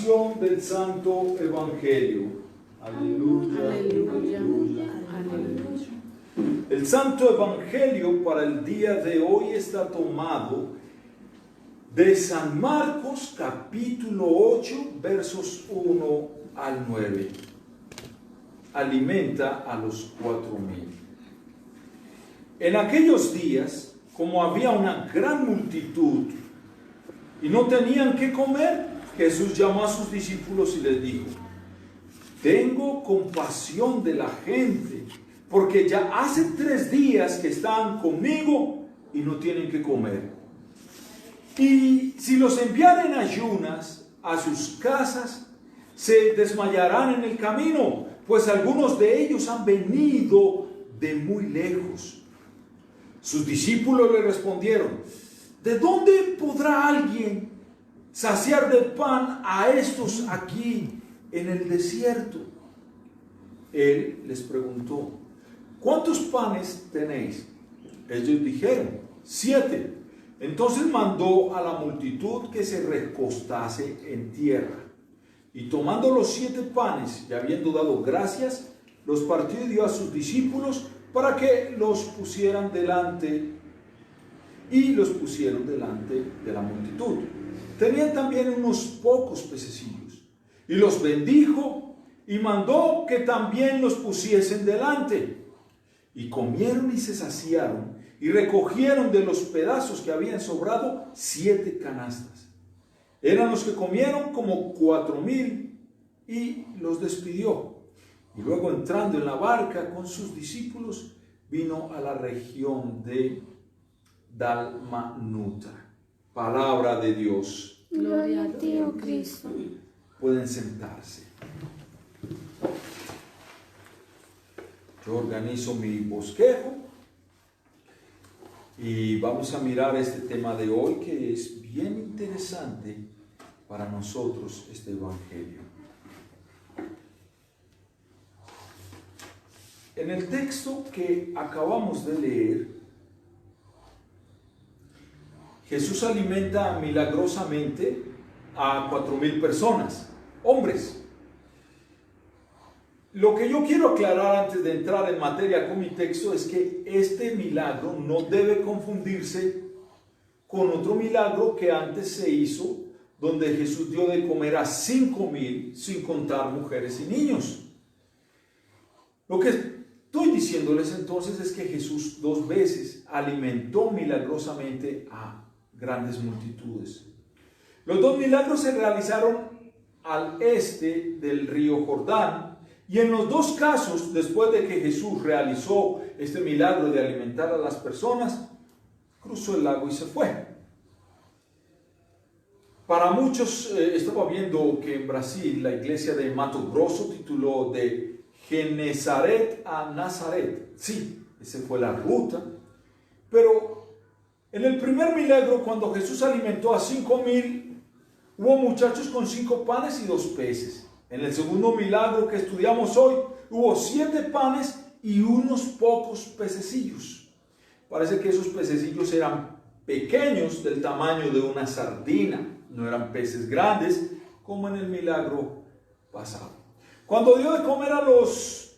Proclamación del Santo Evangelio. Aleluya, aleluya, aleluya. El Santo Evangelio para el día de hoy está tomado de San Marcos capítulo 8 versos 1 al 9. Alimenta a los 4,000. En aquellos días, como había una gran multitud y no tenían qué comer, Jesús llamó a sus discípulos y les dijo: tengo compasión de la gente, porque ya hace 3 días que están conmigo y no tienen qué comer. Y si los enviaren en ayunas a sus casas, se desmayarán en el camino, pues algunos de ellos han venido de muy lejos. Sus discípulos le respondieron: ¿de dónde podrá alguien saciar de pan a estos aquí en el desierto? Él les preguntó: ¿cuántos panes tenéis? Ellos dijeron: 7. Entonces mandó a la multitud que se recostase en tierra. Y tomando los 7 panes y habiendo dado gracias, los partió y dio a sus discípulos para que los pusieran delante. Y los pusieron delante de la multitud. Tenían también unos pocos pececillos. Y los bendijo y mandó que también los pusiesen delante. Y comieron y se saciaron y recogieron de los pedazos que habían sobrado 7 canastas. Eran los que comieron como 4,000 y los despidió. Y luego, entrando en la barca con sus discípulos, vino a la región de Dalmanuta. Palabra de Dios. Gloria a ti, oh Cristo. Pueden sentarse. Yo organizo mi bosquejo y vamos a mirar este tema de hoy, que es bien interesante para nosotros, este Evangelio. En el texto que acabamos de leer, Jesús alimenta milagrosamente a 4,000 personas, hombres. Lo que yo quiero aclarar antes de entrar en materia con mi texto es que este milagro no debe confundirse con otro milagro que antes se hizo, donde Jesús dio de comer a 5,000, sin contar mujeres y niños. Lo que estoy diciéndoles entonces es que Jesús 2 veces alimentó milagrosamente a grandes multitudes. Los 2 milagros se realizaron al este del río Jordán, y en los 2 casos, después de que Jesús realizó este milagro de alimentar a las personas, cruzó el lago y se fue. Para muchos, estaba viendo que en Brasil la iglesia de Mato Grosso tituló de Genezaret a Nazaret. Sí, esa fue la ruta. Pero en el primer milagro, cuando Jesús alimentó a 5,000, hubo muchachos con 5 panes y 2 peces. En el segundo milagro que estudiamos hoy, hubo 7 panes y unos pocos pececillos. Parece que esos pececillos eran pequeños, del tamaño de una sardina. No eran peces grandes, como en el milagro pasado. Cuando dio de comer a los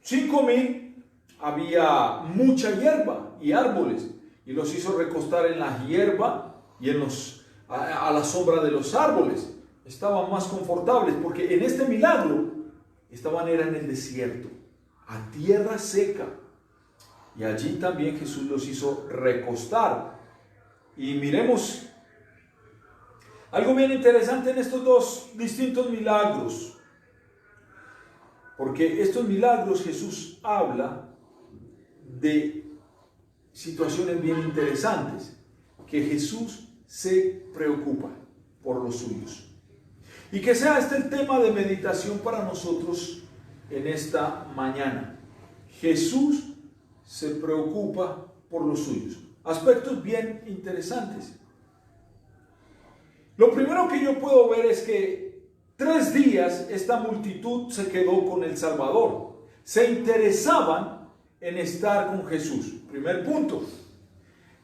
5,000, había mucha hierba y árboles, y los hizo recostar en la hierba y a la sombra de los árboles. Estaban más confortables, porque en este milagro era en el desierto, a tierra seca, y allí también Jesús los hizo recostar. Y miremos algo bien interesante en estos 2 distintos milagros, porque estos milagros Jesús habla de situaciones bien interesantes, que Jesús se preocupa por los suyos. Y que sea este el tema de meditación para nosotros en esta mañana. Jesús se preocupa por los suyos. Aspectos bien interesantes. Lo primero que yo puedo ver es que 3 días esta multitud se quedó con el Salvador. Se interesaban en estar con Jesús. Primer punto.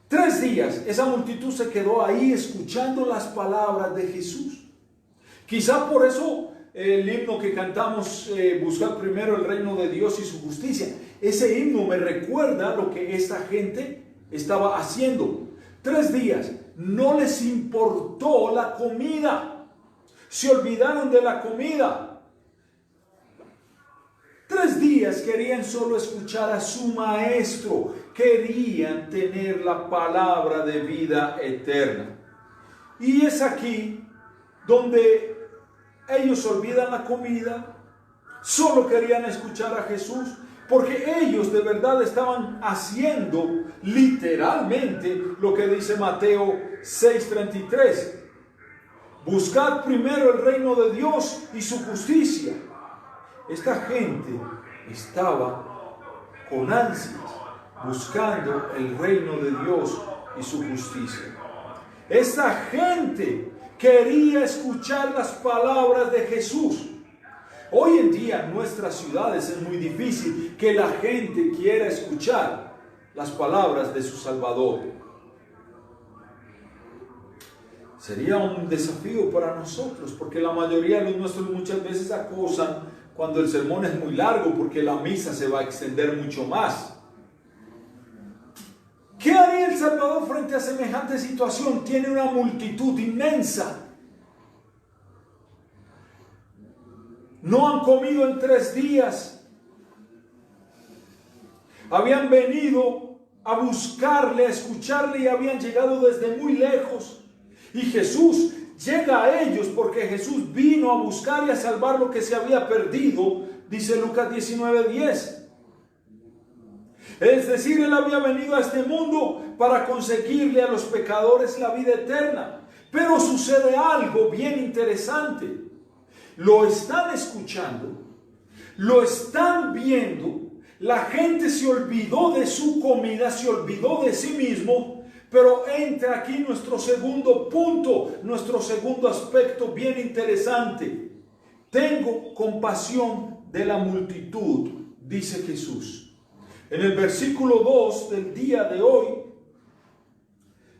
3 días esa multitud se quedó ahí escuchando las palabras de Jesús. Quizá por eso el himno que cantamos, buscar primero el reino de Dios y su justicia, ese himno me recuerda lo que esta gente estaba haciendo. 3 días, no les importó la comida, se olvidaron de la comida. 3 días querían solo escuchar a su maestro, querían tener la palabra de vida eterna. Y es aquí donde ellos olvidan la comida, solo querían escuchar a Jesús, porque ellos de verdad estaban haciendo literalmente lo que dice Mateo 6:33. Buscad primero el reino de Dios y su justicia. Esta gente estaba con ansias buscando el reino de Dios y su justicia. Esta gente quería escuchar las palabras de Jesús. Hoy en día en nuestras ciudades es muy difícil que la gente quiera escuchar las palabras de su Salvador. Sería un desafío para nosotros, porque la mayoría de los nuestros muchas veces acosan cuando el sermón es muy largo, porque la misa se va a extender mucho más. ¿Qué haría el Salvador frente a semejante situación? Tiene una multitud inmensa. No han comido en 3 días. Habían venido a buscarle, a escucharle y habían llegado desde muy lejos. Y Jesús llega a ellos porque Jesús vino a buscar y a salvar lo que se había perdido, dice Lucas 19:10. Es decir, Él había venido a este mundo para conseguirle a los pecadores la vida eterna. Pero sucede algo bien interesante. Lo están escuchando, lo están viendo, la gente se olvidó de su comida, se olvidó de sí mismo, pero entra aquí nuestro segundo punto, nuestro segundo aspecto bien interesante. Tengo compasión de la multitud, dice Jesús. En el versículo 2 del día de hoy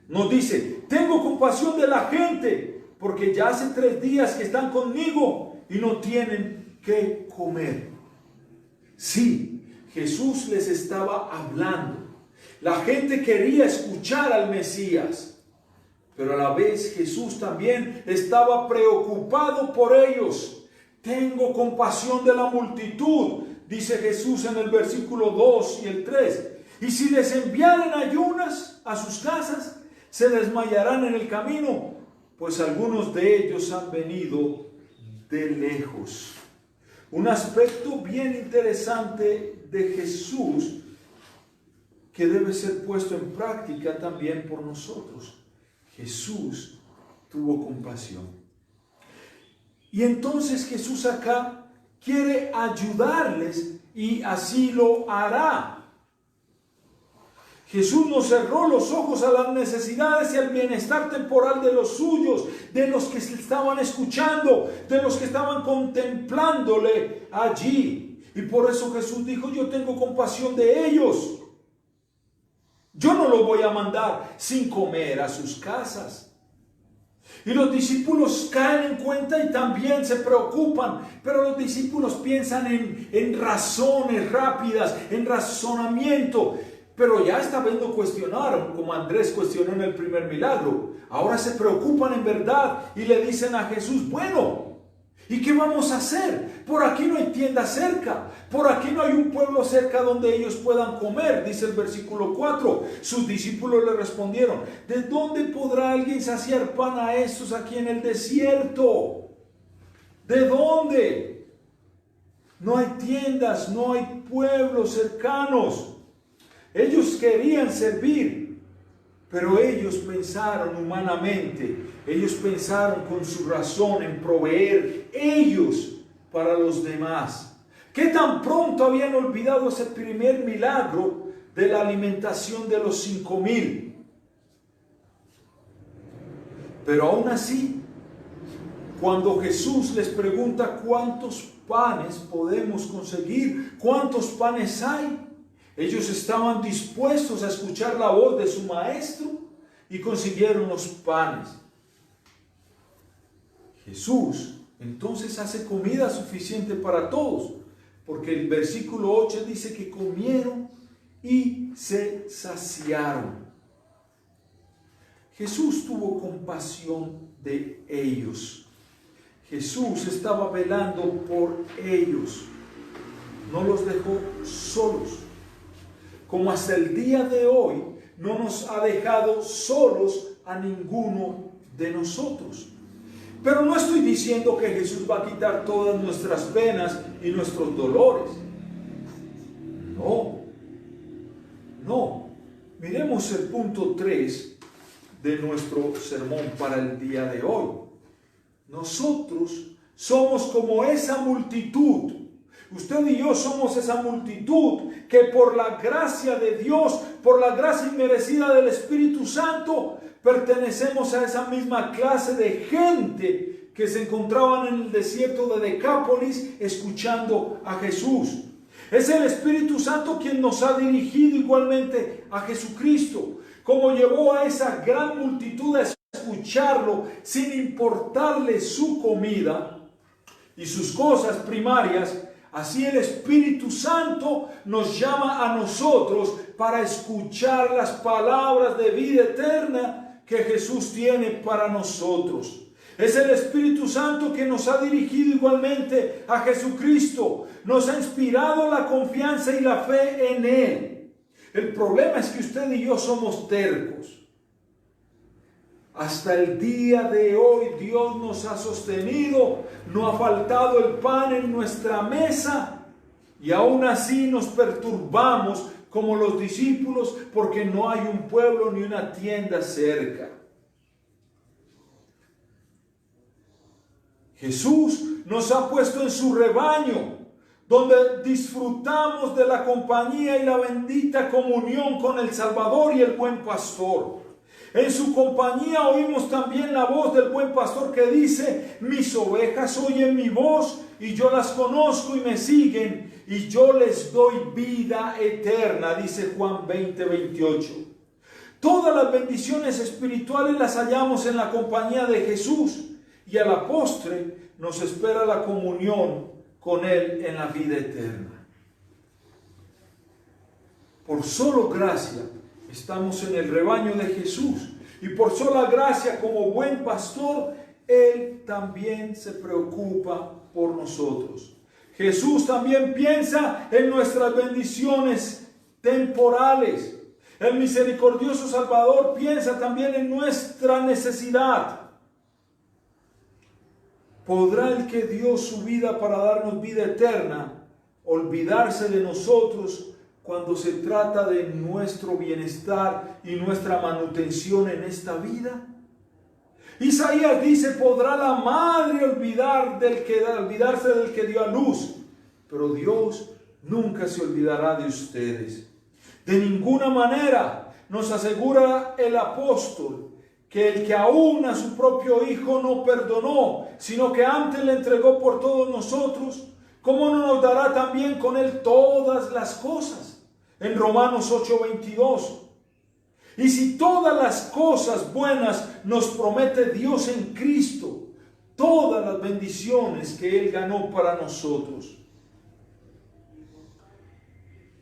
nos dice, tengo compasión de la gente, porque ya hace 3 días que están conmigo y no tienen qué comer. Sí, Jesús les estaba hablando. La gente quería escuchar al Mesías, pero a la vez Jesús también estaba preocupado por ellos. Tengo compasión de la multitud, dice Jesús en el versículo 2 y el 3. Y si les enviaren ayunas a sus casas, se desmayarán en el camino, pues algunos de ellos han venido de lejos. Un aspecto bien interesante de Jesús que debe ser puesto en práctica también por nosotros. Jesús tuvo compasión. Y entonces Jesús acá quiere ayudarles y así lo hará. Jesús no cerró los ojos a las necesidades y al bienestar temporal de los suyos, de los que estaban escuchando, de los que estaban contemplándole allí. Y por eso Jesús dijo, yo tengo compasión de ellos. Yo no los voy a mandar sin comer a sus casas. Y los discípulos caen en cuenta y también se preocupan, pero los discípulos piensan en razones rápidas, en razonamiento. Pero ya esta vez no cuestionaron, como Andrés cuestionó en el primer milagro. Ahora se preocupan en verdad y le dicen a Jesús, bueno, ¿y qué vamos a hacer? Por aquí no hay tienda cerca, por aquí no hay un pueblo cerca donde ellos puedan comer, dice el versículo 4. Sus discípulos le respondieron, ¿de dónde podrá alguien saciar pan a estos aquí en el desierto? ¿De dónde? No hay tiendas, no hay pueblos cercanos. Ellos querían servir, pero ellos pensaron humanamente, ellos pensaron con su razón en proveer ellos para los demás. ¿Qué tan pronto habían olvidado ese primer milagro de la alimentación de los 5,000? Pero aún así, cuando Jesús les pregunta cuántos panes podemos conseguir, cuántos panes hay, ellos estaban dispuestos a escuchar la voz de su maestro y consiguieron los panes. Jesús entonces hace comida suficiente para todos, porque el versículo 8 dice que comieron y se saciaron. Jesús tuvo compasión de ellos. Jesús estaba velando por ellos. No los dejó solos. Como hasta el día de hoy no nos ha dejado solos a ninguno de nosotros. Pero no estoy diciendo que Jesús va a quitar todas nuestras penas y nuestros dolores. No. Miremos el punto 3 de nuestro sermón para el día de hoy. Nosotros somos como esa multitud. Usted y yo somos esa multitud que por la gracia de Dios, por la gracia inmerecida del Espíritu Santo, pertenecemos a esa misma clase de gente que se encontraban en el desierto de Decápolis escuchando a Jesús. Es el Espíritu Santo quien nos ha dirigido igualmente a Jesucristo, como llevó a esa gran multitud a escucharlo sin importarle su comida y sus cosas primarias. Así el Espíritu Santo nos llama a nosotros para escuchar las palabras de vida eterna que Jesús tiene para nosotros. Es el Espíritu Santo que nos ha dirigido igualmente a Jesucristo. Nos ha inspirado la confianza y la fe en Él. El problema es que usted y yo somos tercos. Hasta el día de hoy Dios nos ha sostenido, no ha faltado el pan en nuestra mesa y aún así nos perturbamos como los discípulos porque no hay un pueblo ni una tienda cerca. Jesús nos ha puesto en su rebaño, donde disfrutamos de la compañía y la bendita comunión con el Salvador y el buen pastor. En su compañía oímos también la voz del buen pastor que dice: mis ovejas oyen mi voz y yo las conozco y me siguen y yo les doy vida eterna, dice Juan 20:28. Todas las bendiciones espirituales las hallamos en la compañía de Jesús y a la postre nos espera la comunión con Él en la vida eterna. Por solo gracia estamos en el rebaño de Jesús y por sola gracia como buen pastor Él también se preocupa por nosotros. Jesús también piensa en nuestras bendiciones temporales. El misericordioso Salvador piensa también en nuestra necesidad. ¿Podrá el que dio su vida para darnos vida eterna olvidarse de nosotros cuando se trata de nuestro bienestar y nuestra manutención en esta vida? Isaías dice: ¿podrá la madre olvidarse del que dio a luz? Pero Dios nunca se olvidará de ustedes. De ninguna manera, nos asegura el apóstol, que el que aún a su propio Hijo no perdonó, sino que antes le entregó por todos nosotros, ¿cómo no nos dará también con Él todas las cosas? En Romanos 8:22. Y si todas las cosas buenas nos promete Dios en Cristo, todas las bendiciones que Él ganó para nosotros.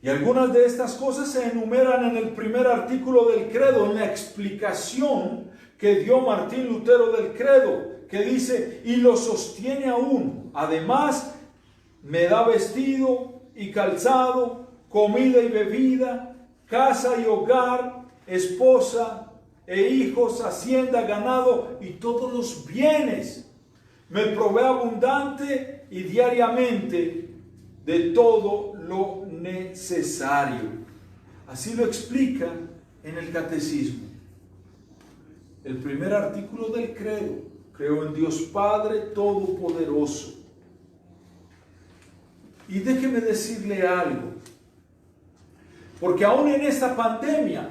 Y algunas de estas cosas se enumeran en el primer artículo del credo, en la explicación que dio Martín Lutero del credo, que dice: y lo sostiene aún. Además, me da vestido y calzado, comida y bebida, casa y hogar, esposa e hijos, hacienda, ganado y todos los bienes. Me provee abundante y diariamente de todo lo necesario. Así lo explica en el catecismo. El primer artículo del credo: creo en Dios Padre Todopoderoso. Y déjeme decirle algo, porque aún en esta pandemia,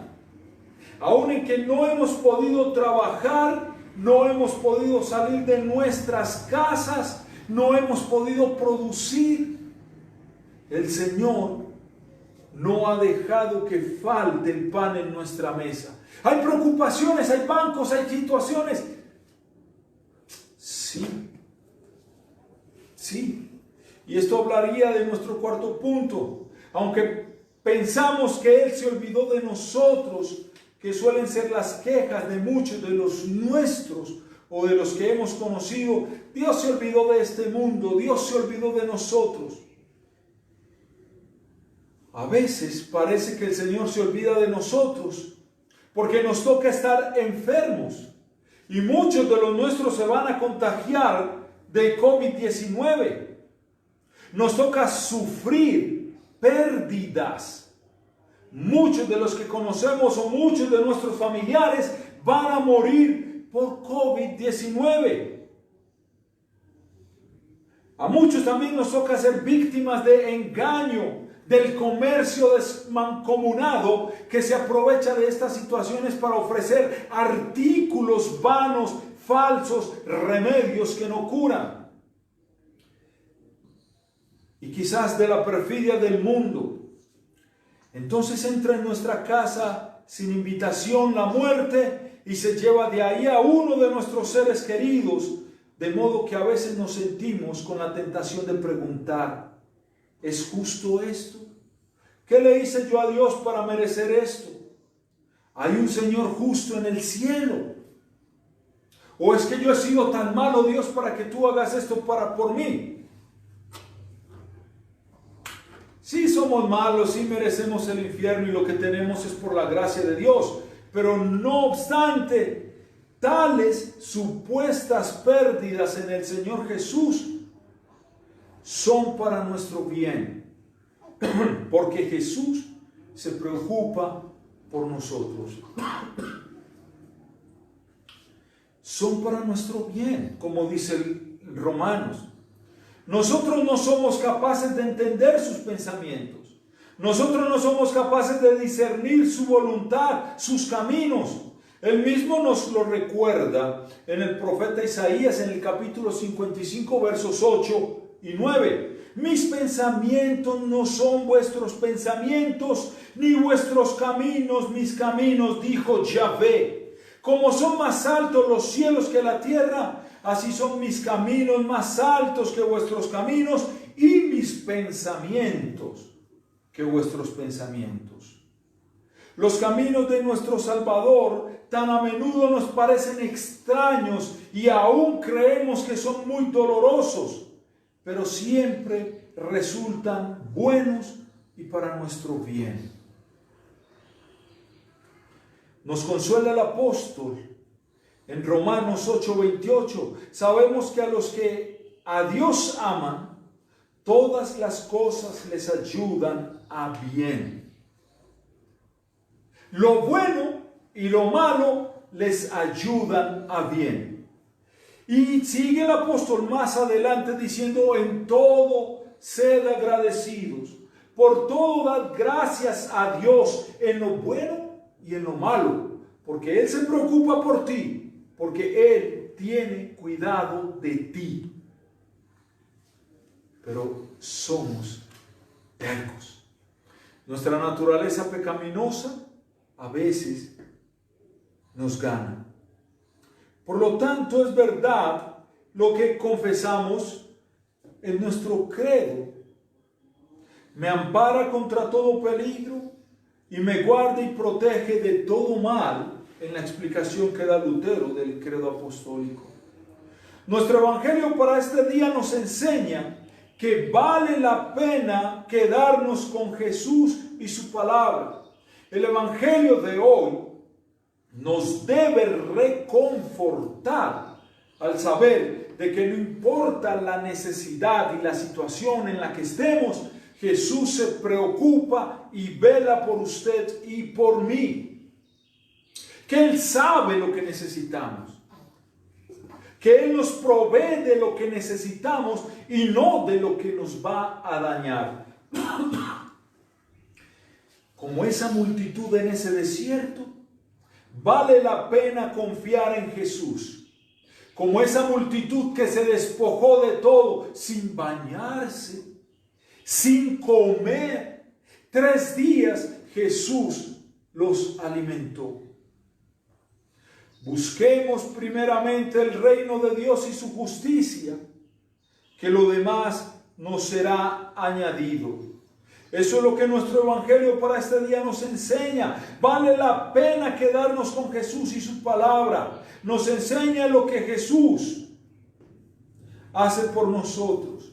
aún en que no hemos podido trabajar, no hemos podido salir de nuestras casas, no hemos podido producir, el Señor no ha dejado que falte el pan en nuestra mesa. Hay preocupaciones, hay bancos, hay situaciones. Sí, Sí. Y esto hablaría de nuestro cuarto punto. Aunque pensamos que Él se olvidó de nosotros, que suelen ser las quejas de muchos de los nuestros o de los que hemos conocido, Dios se olvidó de este mundo, Dios se olvidó de nosotros. A veces parece que el Señor se olvida de nosotros porque nos toca estar enfermos y muchos de los nuestros se van a contagiar de COVID-19. Nos toca sufrir pérdidas. Muchos de los que conocemos o muchos de nuestros familiares van a morir por COVID-19. A muchos también nos toca ser víctimas de engaño, del comercio desmancomunado que se aprovecha de estas situaciones para ofrecer artículos vanos, falsos, remedios que no curan. Y quizás de la perfidia del mundo. Entonces entra en nuestra casa sin invitación la muerte y se lleva de ahí a uno de nuestros seres queridos, de modo que a veces nos sentimos con la tentación de preguntar: ¿es justo esto? ¿Qué le hice yo a Dios para merecer esto? ¿Hay un Señor justo en el cielo? ¿O es que yo he sido tan malo, Dios, para que tú hagas esto por mí? Sí somos malos, sí merecemos el infierno y lo que tenemos es por la gracia de Dios. Pero no obstante, tales supuestas pérdidas en el Señor Jesús son para nuestro bien. Porque Jesús se preocupa por nosotros. Son para nuestro bien, como dice Romanos. Nosotros no somos capaces de entender sus pensamientos. Nosotros no somos capaces de discernir su voluntad, sus caminos. Él mismo nos lo recuerda en el profeta Isaías en el capítulo 55, versos 8 y 9. Mis pensamientos no son vuestros pensamientos, ni vuestros caminos mis caminos, dijo Yahvé. Como son más altos los cielos que la tierra, así son mis caminos más altos que vuestros caminos y mis pensamientos que vuestros pensamientos. Los caminos de nuestro Salvador tan a menudo nos parecen extraños y aún creemos que son muy dolorosos, pero siempre resultan buenos y para nuestro bien. Nos consuela el apóstol en Romanos 8:28. Sabemos que a los que a Dios aman, todas las cosas les ayudan a bien. Lo bueno y lo malo les ayudan a bien. Y sigue el apóstol más adelante diciendo: en todo sed agradecidos, por todo dad gracias a Dios en lo bueno y en lo malo, porque Él se preocupa por ti, porque Él tiene cuidado de ti. Pero somos tercos. Nuestra naturaleza pecaminosa a veces nos gana. Por lo tanto, es verdad lo que confesamos en nuestro credo: me ampara contra todo peligro y me guarda y protege de todo mal, en la explicación que da Lutero del credo apostólico. Nuestro evangelio para este día nos enseña que vale la pena quedarnos con Jesús y su palabra. El evangelio de hoy nos debe reconfortar al saber de que no importa la necesidad y la situación en la que estemos, Jesús se preocupa y vela por usted y por mí. Que Él sabe lo que necesitamos. Que Él nos provee de lo que necesitamos y no de lo que nos va a dañar. Como esa multitud en ese desierto, vale la pena confiar en Jesús. Como esa multitud que se despojó de todo sin bañarse, sin comer. 3 días Jesús los alimentó. Busquemos primeramente el reino de Dios y su justicia, que lo demás nos será añadido. Eso es lo que nuestro evangelio para este día nos enseña. Vale la pena quedarnos con Jesús y su palabra. Nos enseña lo que Jesús hace por nosotros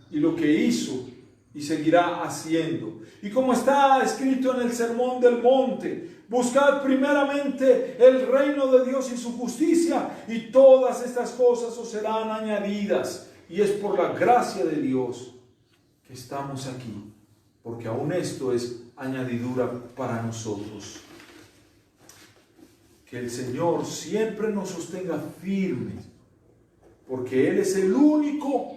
y lo que hizo y seguirá haciendo. Y como está escrito en el Sermón del Monte, buscad primeramente el reino de Dios y su justicia, y todas estas cosas os serán añadidas. Y es por la gracia de Dios que estamos aquí, porque aún esto es añadidura para nosotros. Que el Señor siempre nos sostenga firmes, porque Él es el único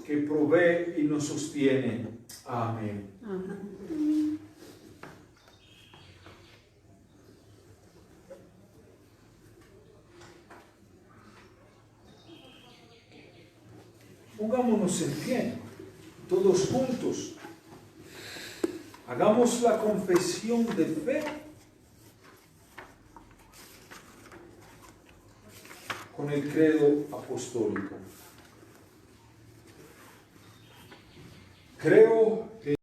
que provee y nos sostiene. Amén. Amén. Pongámonos en pie, todos juntos. Hagamos la confesión de fe con el credo apostólico. Creo que